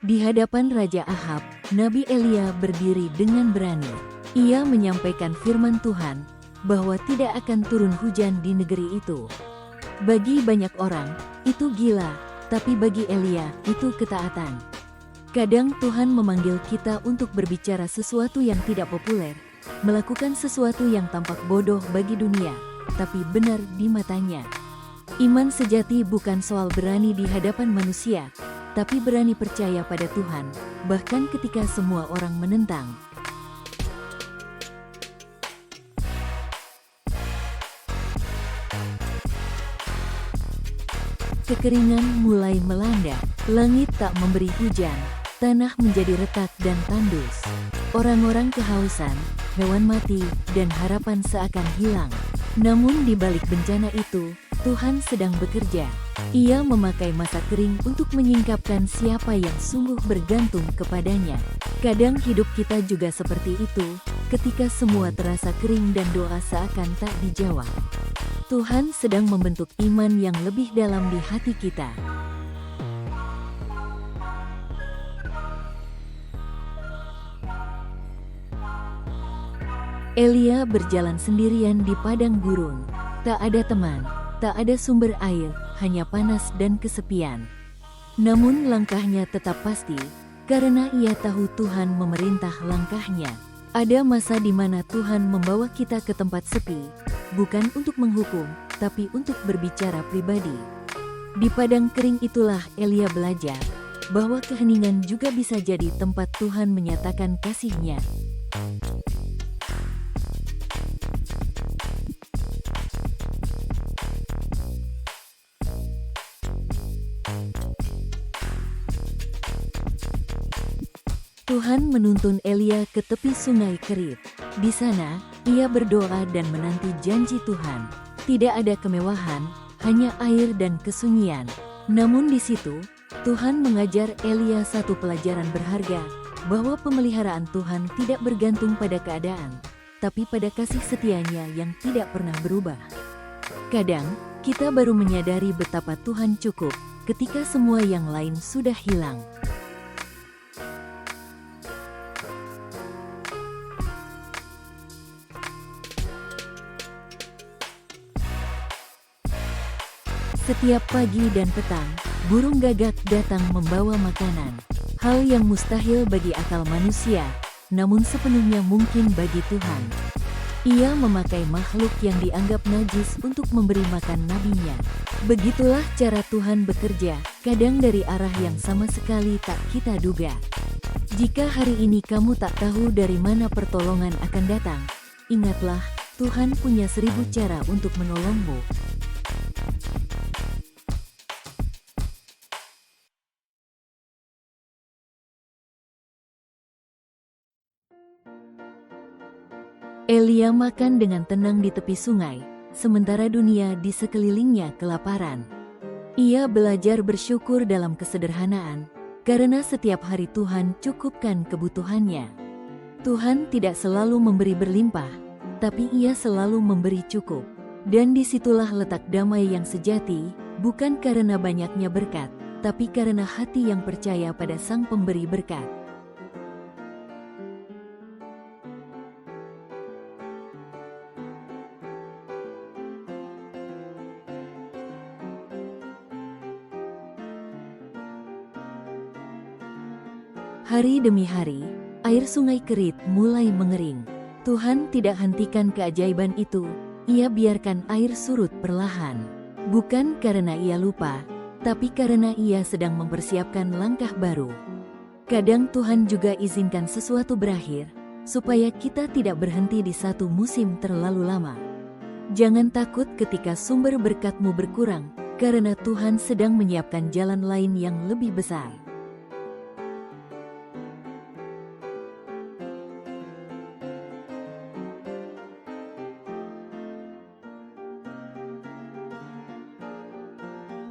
Di hadapan Raja Ahab, Nabi Elia berdiri dengan berani. Ia menyampaikan firman Tuhan, bahwa tidak akan turun hujan di negeri itu. Bagi banyak orang, itu gila, tapi bagi Elia, itu ketaatan. Kadang Tuhan memanggil kita untuk berbicara sesuatu yang tidak populer, melakukan sesuatu yang tampak bodoh bagi dunia, tapi benar di matanya. Iman sejati bukan soal berani di hadapan manusia, tapi berani percaya pada Tuhan, bahkan ketika semua orang menentang. Kekeringan mulai melanda, langit tak memberi hujan, tanah menjadi retak dan tandus. Orang-orang kehausan, hewan mati, dan harapan seakan hilang. Namun di balik bencana itu, Tuhan sedang bekerja. Ia memakai masa kering untuk menyingkapkan siapa yang sungguh bergantung kepadanya. Kadang hidup kita juga seperti itu, ketika semua terasa kering dan doa seakan tak dijawab. Tuhan sedang membentuk iman yang lebih dalam di hati kita. Elia berjalan sendirian di padang gurun. Tak ada teman, tak ada sumber air, hanya panas dan kesepian. Namun langkahnya tetap pasti, karena ia tahu Tuhan memerintah langkahnya. Ada masa di mana Tuhan membawa kita ke tempat sepi, bukan untuk menghukum, tapi untuk berbicara pribadi. Di padang kering itulah Elia belajar, bahwa keheningan juga bisa jadi tempat Tuhan menyatakan kasih-Nya. Tuhan menuntun Elia ke tepi sungai Kerit. Di sana, ia berdoa dan menanti janji Tuhan. Tidak ada kemewahan, hanya air dan kesunyian. Namun di situ, Tuhan mengajar Elia satu pelajaran berharga, bahwa pemeliharaan Tuhan tidak bergantung pada keadaan, tapi pada kasih setia-Nya yang tidak pernah berubah. Kadang, kita baru menyadari betapa Tuhan cukup, ketika semua yang lain sudah hilang. Setiap pagi dan petang, burung gagak datang membawa makanan. Hal yang mustahil bagi akal manusia, namun sepenuhnya mungkin bagi Tuhan. Ia memakai makhluk yang dianggap najis untuk memberi makan nabinya. Begitulah cara Tuhan bekerja, kadang dari arah yang sama sekali tak kita duga. Jika hari ini kamu tak tahu dari mana pertolongan akan datang, ingatlah, Tuhan punya 1000 cara untuk menolongmu. Elia makan dengan tenang di tepi sungai, sementara dunia di sekelilingnya kelaparan. Ia belajar bersyukur dalam kesederhanaan, karena setiap hari Tuhan cukupkan kebutuhannya. Tuhan tidak selalu memberi berlimpah, tapi Ia selalu memberi cukup. Dan disitulah letak damai yang sejati, bukan karena banyaknya berkat, tapi karena hati yang percaya pada Sang Pemberi berkat. Hari demi hari, air sungai Kerit mulai mengering. Tuhan tidak hentikan keajaiban itu, Ia biarkan air surut perlahan. Bukan karena Ia lupa, tapi karena Ia sedang mempersiapkan langkah baru. Kadang Tuhan juga izinkan sesuatu berakhir, supaya kita tidak berhenti di satu musim terlalu lama. Jangan takut ketika sumber berkat-Mu berkurang, karena Tuhan sedang menyiapkan jalan lain yang lebih besar.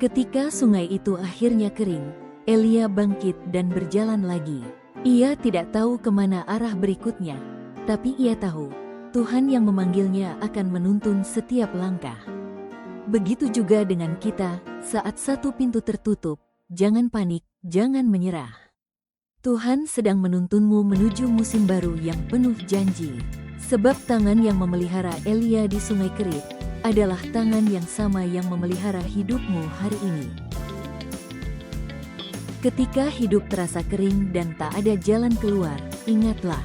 Ketika sungai itu akhirnya kering, Elia bangkit dan berjalan lagi. Ia tidak tahu kemana arah berikutnya, tapi ia tahu, Tuhan yang memanggilnya akan menuntun setiap langkah. Begitu juga dengan kita, saat satu pintu tertutup, jangan panik, jangan menyerah. Tuhan sedang menuntunmu menuju musim baru yang penuh janji. Sebab tangan yang memelihara Elia di Sungai Kerit adalah tangan yang sama yang memelihara hidupmu hari ini. Ketika hidup terasa kering dan tak ada jalan keluar, ingatlah,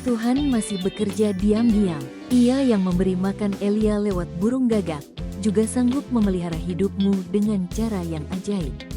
Tuhan masih bekerja diam-diam. Ia yang memberi makan Elia lewat burung gagak, juga sanggup memelihara hidupmu dengan cara yang ajaib.